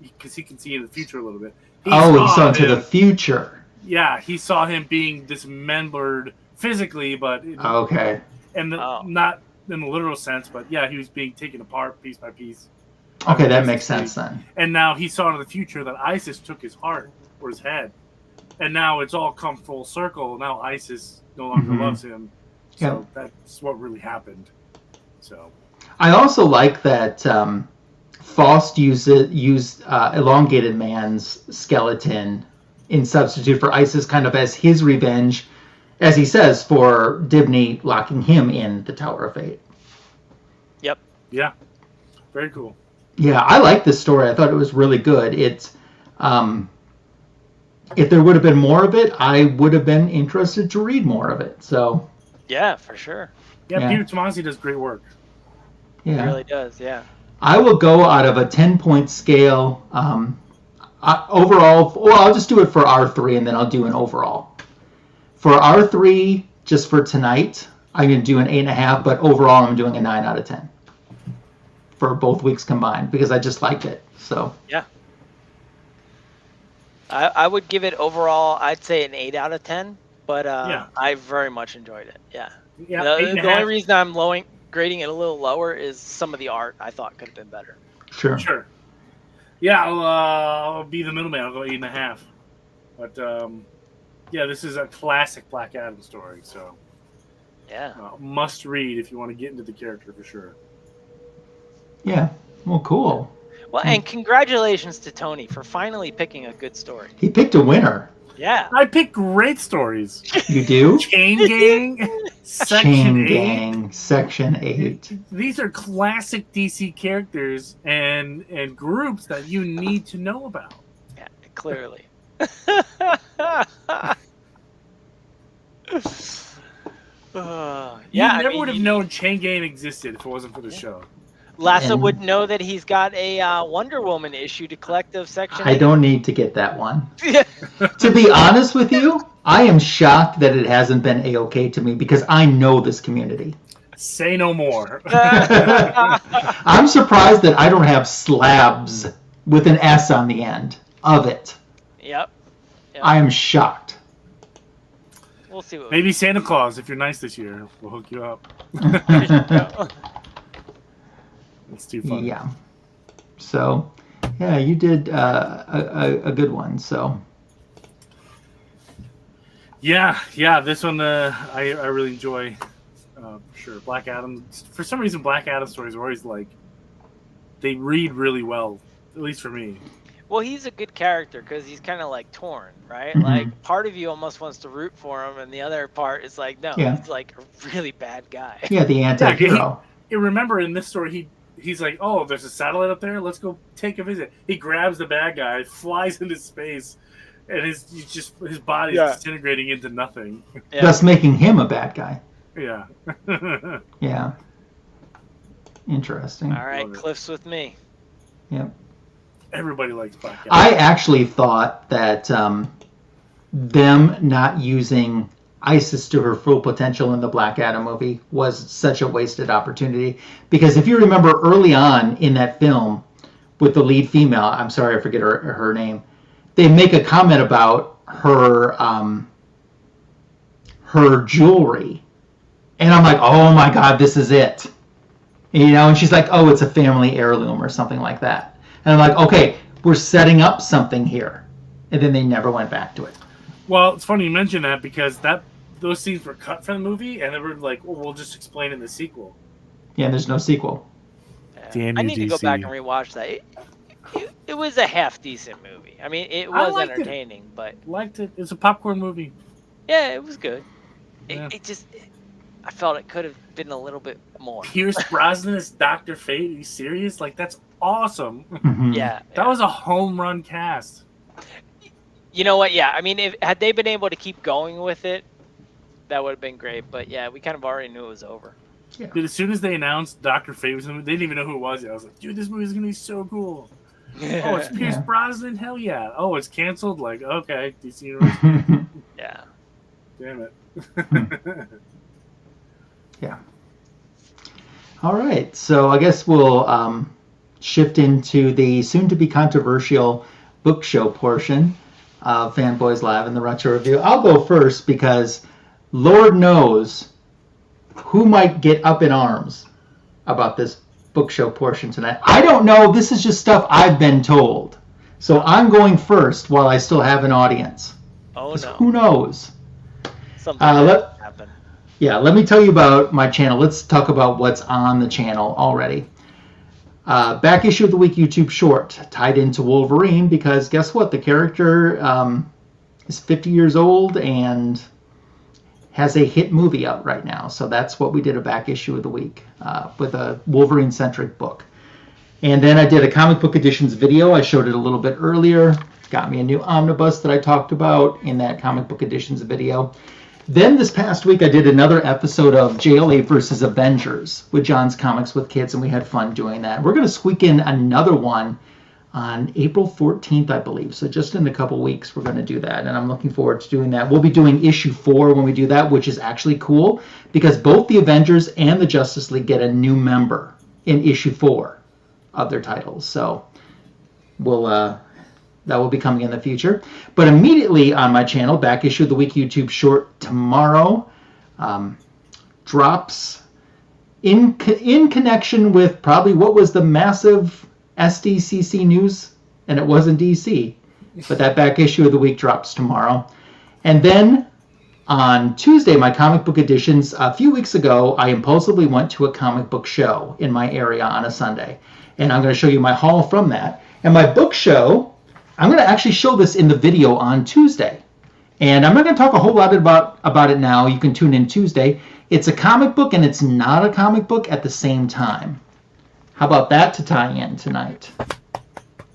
because he can see in the future a little bit. He saw into the future. Yeah, he saw him being dismembered physically, but okay, and not in the literal sense, but yeah, he was being taken apart piece by piece. Okay, that makes sense then. And now he saw in the future that Isis took his heart or his head, and now it's all come full circle. Now Isis no longer loves him, so that's what really happened. So I also like that Faust used elongated man's skeleton in substitute for Isis, kind of as his revenge, as he says, for Dibny locking him in the Tower of Fate. Yep. Yeah. Very cool. Yeah, I like this story. I thought it was really good. It's if there would have been more of it, I would have been interested to read more of it. So yeah, for sure. Yeah, Peter Tomasi does great work. Yeah, he really does. Yeah. I will go out of a 10-point scale. Overall, well, I'll just do it for R3 and then I'll do an overall. For R3, just for tonight, I'm going to do an 8.5, but overall I'm doing a 9 out of 10 for both weeks combined because I just liked it. So yeah, I would give it overall, I'd say an 8 out of 10, but I very much enjoyed it. Yeah. The only reason I'm grading it a little lower is some of the art I thought could have been better. Sure. Yeah, I'll be the middleman. I'll go 8.5. But yeah, this is a classic Black Adam story, so yeah, must read if you want to get into the character for sure. Yeah, well, cool. Well, and congratulations to Tony for finally picking a good story. He picked a winner. Yeah, I pick great stories. You do? Chain Gang, Section 8. These are classic DC characters and groups that you need to know about. Yeah, clearly. You never would have known Chain Gang existed if it wasn't for the show. Lassa would know that he's got a Wonder Woman issue to collective section. I don't need to get that one. To be honest with you, I am shocked that it hasn't been A-OK to me because I know this community. Say no more. I'm surprised that I don't have slabs with an S on the end of it. Yep. I am shocked. We'll see what maybe Santa Claus, if you're nice this year, will hook you up. It's too fun. Yeah. So, yeah, you did a good one. So. Yeah. This one I really enjoy. For sure. Black Adam. For some reason, Black Adam stories are always like they read really well, at least for me. Well, he's a good character because he's kind of like torn, right? Mm-hmm. Like part of you almost wants to root for him, and the other part is like, no, he's like a really bad guy. Yeah, the anti-hero. Remember in this story, he's like, oh, there's a satellite up there. Let's go take a visit. He grabs the bad guy, flies into space, and his body is disintegrating into nothing. Yeah. Thus making him a bad guy. Yeah. Yeah. Interesting. All right, Cliff's with me. Yep. Everybody likes Black Adam. I actually thought that them not using Isis to her full potential in the Black Adam movie was such a wasted opportunity. Because if you remember early on in that film with the lead female, I'm sorry I forget her name, they make a comment about her her jewelry. And I'm like, oh my God, this is it. And she's like, oh, it's a family heirloom or something like that. And I'm like, okay, we're setting up something here. And then they never went back to it. Well, it's funny you mention that because those scenes were cut from the movie, and they were like, well, we'll just explain in the sequel. Yeah, there's no sequel. Damn I need to go back and rewatch that. It was a half-decent movie. I mean, it was entertaining, but... Liked it. It's a popcorn movie. Yeah, it was good. Yeah. I felt it could have been a little bit more. Pierce Brosnan as Dr. Fate? Are you serious? Like, that's awesome. Mm-hmm. Yeah. That was a home run cast. You know what? Yeah, I mean, had they been able to keep going with it, that would have been great. But yeah, we kind of already knew it was over. Yeah. Dude, as soon as they announced Dr. Fate was in the movie, they didn't even know who it was yet. I was like, dude, this movie is going to be so cool. Oh, it's Pierce Brosnan? Hell yeah. Oh, it's canceled? Like, okay. DC Universe. Yeah. Damn it. Yeah. All right, so I guess we'll shift into the soon-to-be controversial book show portion of Fanboys Live and the Retro Review. I'll go first because Lord knows who might get up in arms about this book show portion tonight. I don't know. This is just stuff I've been told. So I'm going first while I still have an audience. Oh, no. Who knows? Something might happen. Yeah, let me tell you about my channel. Let's talk about what's on the channel already. Back issue of the week YouTube short tied into Wolverine because guess what? The character is 50 years old and has a hit movie out right now. So that's what we did, a back issue of the week with a Wolverine-centric book. And then I did a comic book editions video. I showed it a little bit earlier. Got me a new omnibus that I talked about in that comic book editions video. Then this past week I did another episode of JLA versus Avengers with John's Comics with Kids, and we had fun doing that. We're going to squeak in another one on April 14th, I believe. So just in a couple weeks we're going to do that, and I'm looking forward to doing that. We'll be doing issue 4 when we do that, which is actually cool because both the Avengers and the Justice League get a new member in issue 4 of their titles. So that will be coming in the future. But immediately on my channel, Back Issue of the Week YouTube short tomorrow drops in connection with probably what was the massive SDCC news, and it wasn't DC. But that Back Issue of the Week drops tomorrow. And then on Tuesday, my comic book editions, a few weeks ago, I impulsively went to a comic book show in my area on a Sunday. And I'm going to show you my haul from that. And my book show, I'm going to actually show this in the video on Tuesday. And I'm not going to talk a whole lot about it now. You can tune in Tuesday. It's a comic book and it's not a comic book at the same time. How about that to tie in tonight?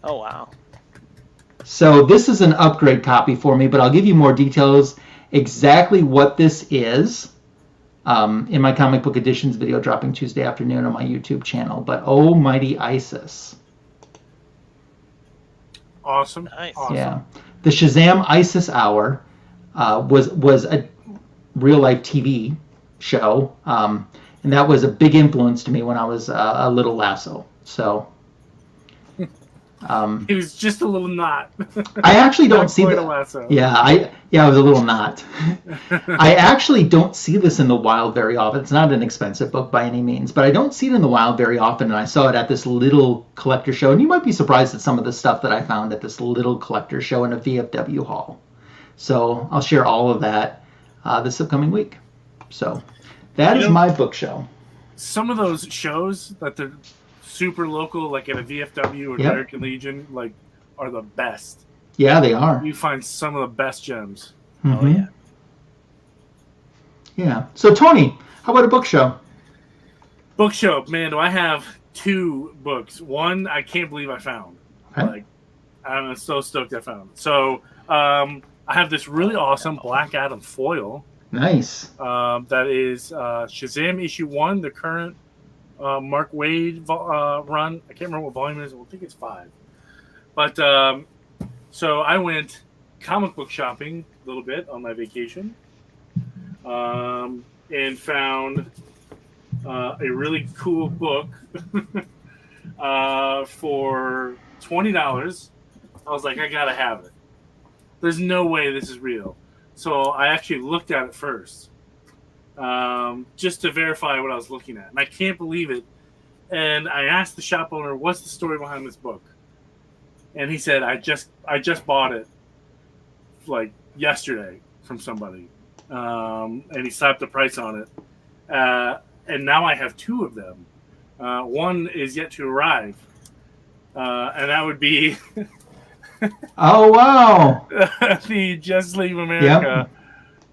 Oh, wow. So this is an upgrade copy for me, but I'll give you more details exactly what this is in my comic book editions video dropping Tuesday afternoon on my YouTube channel. But oh mighty Isis. Awesome. Nice. Awesome. Yeah. The Shazam Isis Hour was a real-life TV show, and that was a big influence to me when I was a little lasso. So he was just a little knot. I actually don't see that. Lasso. Yeah, I was a little knot. I actually don't see this in the wild very often. It's not an expensive book by any means, but I don't see it in the wild very often, and I saw it at this little collector show, and you might be surprised at some of the stuff that I found at this little collector show in a VFW hall. So I'll share all of that this upcoming week. So that is my book show. Some of those shows that they're super local, like at a VFW or American Legion, like are the best. Yeah, they are. You find some of the best gems. Mm-hmm. Oh, yeah. Yeah. So, Tony, how about a book show? Book show, man, do I have 2 books. One, I can't believe I found. Okay. Like, I'm so stoked I found it. So, I have this really awesome Black Adam foil. Nice. That is Shazam issue 1, the current Mark Waid run. I can't remember what volume it is. I think it's 5. But so I went comic book shopping a little bit on my vacation, and found a really cool book for $20. I was like, I gotta have it. There's no way this is real. So I actually looked at it first. Just to verify what I was looking at. And I can't believe it. And I asked the shop owner, what's the story behind this book? And he said, I just bought it like yesterday from somebody. And he slapped the price on it. And now I have 2 of them. One is yet to arrive. And that would be oh, wow. the Justice League of America.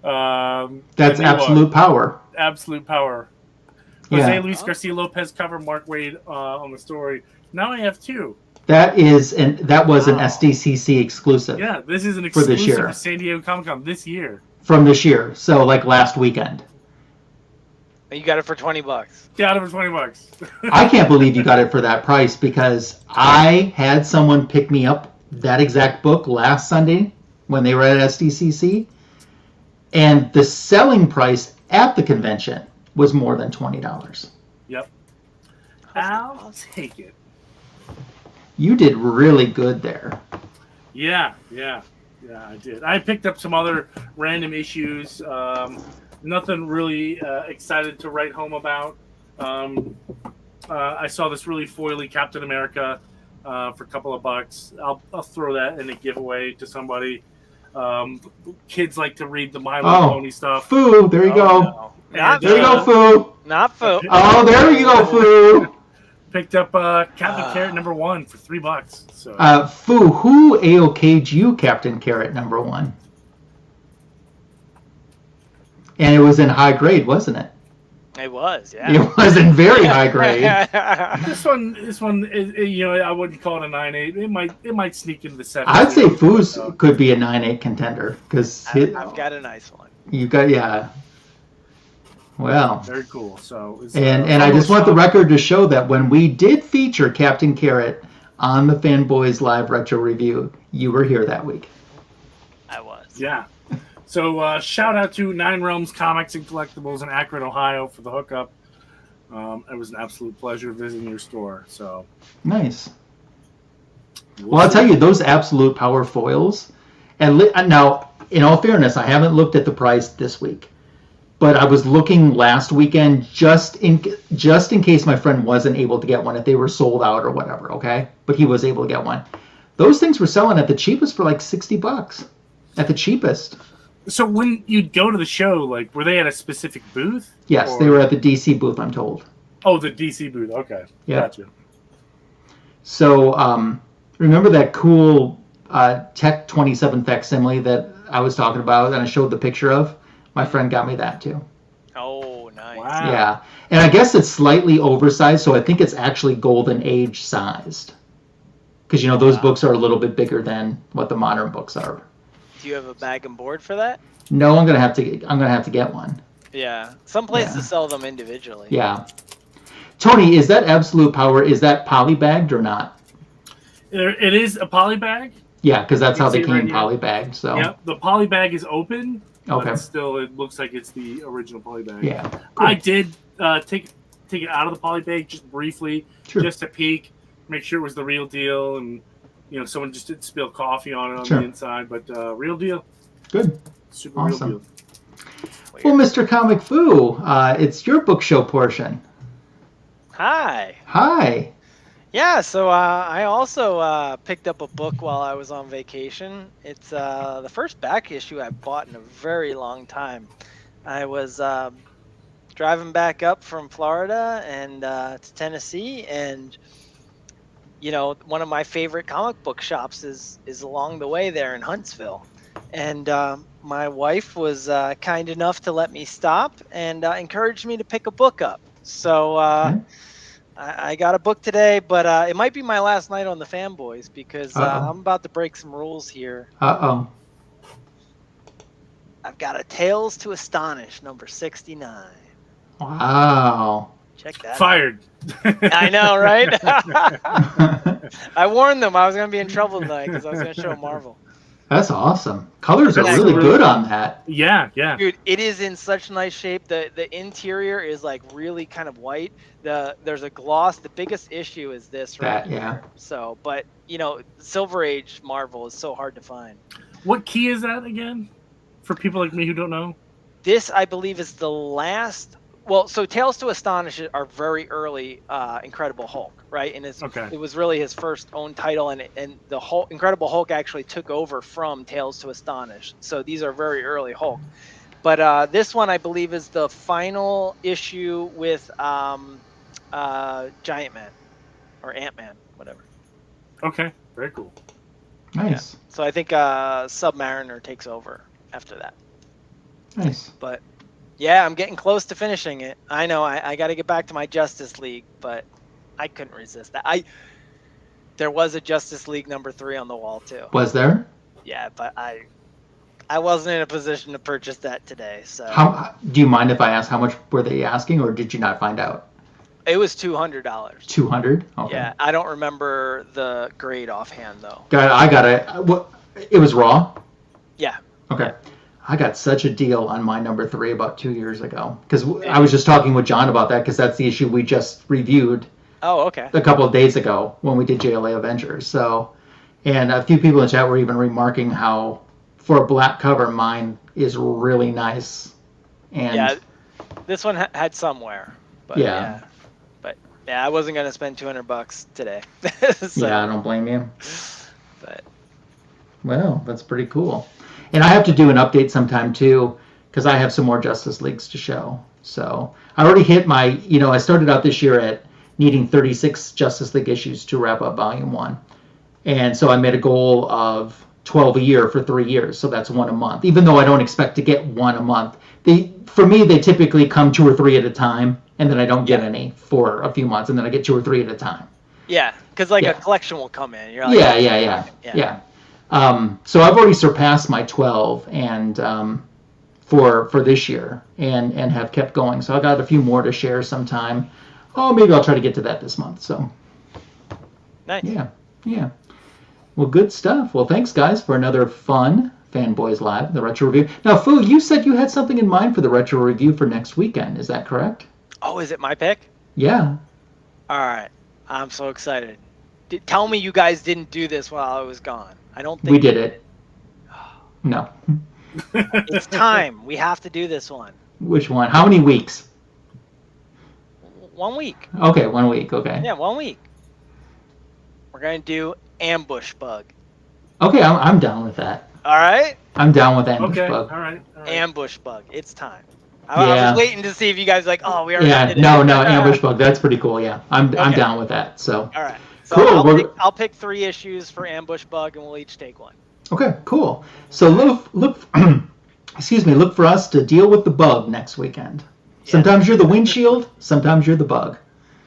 Yep. That's Absolute Power. Absolute Power. Jose Luis Garcia Lopez cover, Mark Waid on the story. Now I have 2. That was an SDCC exclusive. Yeah, this is an exclusive for this year. For San Diego Comic-Con this year. From this year, so like last weekend. You got it for $20. Got it for $20. I can't believe you got it for that price because I had someone pick me up that exact book last Sunday when they were at SDCC, and the selling price at the convention was more than $20. Yep. I'll take it. You did really good there. Yeah, I did. I picked up some other random issues. Nothing really excited to write home about. I saw this really foily Captain America for a couple of bucks. I'll throw that in a giveaway to somebody. Kids like to read the My Little Pony stuff. Foo, there you go. No. There you go, Foo. Not Foo. Oh, there you go, Foo. Picked up Captain Carrot #1 for $3. So. Foo, who AOK'd you Captain Carrot #1? And it was in high grade, wasn't it? It was, yeah. It was in very high grade. This one, is, I wouldn't call it a 9.8. It might sneak into the 7. I'd say Foo's could be a 9.8 contender because I've got a nice one. You got Well, very cool. So, and I just want the record to show that when we did feature Captain Carrot on the Fanboys Live Retro Review, you were here that week. I was. Yeah. So shout out to Nine Realms Comics and Collectibles in Akron, Ohio for the hookup. It was an absolute pleasure visiting your store. So nice. Well, I'll tell you, those Absolute Power foils, and now, in all fairness, I haven't looked at the price this week. But I was looking last weekend just in case my friend wasn't able to get one, if they were sold out or whatever, okay? But he was able to get one. Those things were selling at the cheapest for like $60. At the cheapest. So when you'd go to the show, like, were they at a specific booth? Yes, they were at the DC booth, I'm told. Oh, the DC booth. Okay. Yeah. Gotcha. So remember that cool Tech 27 facsimile that I was talking about and I showed the picture of? My friend got me that too. Oh, nice. Wow. Yeah. And I guess it's slightly oversized, so I think it's actually Golden Age sized. Because, those books are a little bit bigger than what the modern books are. Do you have a bag and board for that? No, I'm gonna have to get one. Yeah. Some places sell them individually. Yeah. Tony, is that Absolute Power, is that polybagged or not? It is a polybag. Yeah, because that's how they came polybagged. polybagged. So. Yep, the polybag is open. Okay. But still, it looks like it's the original polybag. Yeah. Cool. I did take it out of the polybag just briefly, just to peek, make sure it was the real deal, and someone just didn't spill coffee on it on the inside, but real deal. Good. Super awesome. real deal. Well, Mr. Comic Foo, it's your book show portion. Hi. Hi. Yeah, so I also picked up a book while I was on vacation. It's the first back issue I've bought in a very long time. I was driving back up from Florida and to Tennessee, and one of my favorite comic book shops is along the way there in Huntsville. And my wife was kind enough to let me stop and encouraged me to pick a book up. So I got a book today, but it might be my last night on the Fanboys because I'm about to break some rules here. Uh-oh. I've got a Tales to Astonish, number 69. Wow. Check that Fired. I know, right? I warned them I was going to be in trouble tonight because I was going to show Marvel. That's awesome. Colors are really good on that. Yeah. Dude, it is in such nice shape. The interior is like really kind of white. There's a gloss. The biggest issue is this right here. So, but Silver Age Marvel is so hard to find. What key is that again? For people like me who don't know? This, I believe, is the last. Well, so Tales to Astonish are very early Incredible Hulk, right? And it was really his first own title, and the Incredible Hulk actually took over from Tales to Astonish. So these are very early Hulk. But this one, I believe, is the final issue with Giant Man or Ant-Man, whatever. Okay, very cool. Nice. Yeah. So I think Submariner takes over after that. Nice. But yeah, I'm getting close to finishing it. I know I got to get back to my Justice League, but I couldn't resist that. There was a Justice League number 3 on the wall too. Was there? Yeah, but I wasn't in a position to purchase that today. So do you mind if I ask how much were they asking, or did you not find out? It was $200. $200? Okay. Yeah, I don't remember the grade offhand though. I got it. What? It was raw? Yeah. Okay. I got such a deal on my number 3 about 2 years ago because I was just talking with John about that because that's the issue we just reviewed Oh, okay. A couple of days ago when we did JLA Avengers. So, and a few people in the chat were even remarking how, for a black cover, mine is really nice. And yeah, this one had somewhere. But yeah. But yeah, I wasn't gonna spend $200 today. So, yeah, I don't blame you. But well, that's pretty cool. And I have to do an update sometime too, because I have some more Justice Leagues to show. So I already hit my, I started out this year at needing 36 Justice League issues to wrap up Volume 1. And so I made a goal of 12 a year for 3 years. So that's one a month, even though I don't expect to get one a month. For me, they typically come 2 or 3 at a time, and then I don't get any for a few months, and then I get 2 or 3 at a time. Yeah, because a collection will come in. You're like, yeah. So I've already surpassed my 12 and for this year and have kept going. So I got a few more to share sometime. Oh, maybe I'll try to get to that this month. So nice. Yeah. Well, good stuff. Well, thanks guys for another fun Fanboys Live, the retro review. Now, Fu, you said you had something in mind for the retro review for next weekend. Is that correct? Oh, is it my pick? Yeah. All right. I'm so excited. Tell me you guys didn't do this while I was gone. I don't think we did it. No. It's time. We have to do this one. Which one? How many weeks? 1 week. Okay, 1 week. Okay. Yeah, 1 week. We're going to do Ambush Bug. Okay, I'm down with that. All right? I'm down with Ambush Bug. All right. Ambush Bug. It's time. I was waiting to see if you guys were like, oh, we already did it. No, Ambush Bug. That's pretty cool. Yeah, I'm down with that. So. All right. So cool. I'll pick 3 issues for Ambush Bug, and we'll each take one. Okay, cool. So look, look for us to deal with the bug next weekend. Yeah. Sometimes you're the windshield, sometimes you're the bug.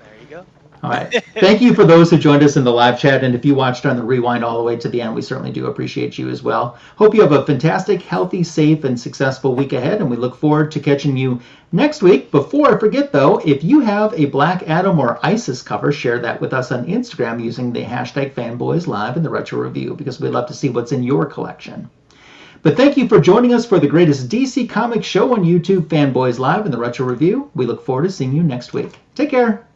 There you go. All right. Thank you for those who joined us in the live chat, and if you watched on the rewind all the way to the end, we certainly do appreciate you as well. Hope you have a fantastic, healthy, safe, and successful week ahead, and we look forward to catching you next week. Before I forget, though, if you have a Black Adam or ISIS cover, share that with us on Instagram using the hashtag FanboysLive in the Retro Review, because we'd love to see what's in your collection. But thank you for joining us for the greatest DC Comics show on YouTube, Fanboys Live in the Retro Review. We look forward to seeing you next week. Take care.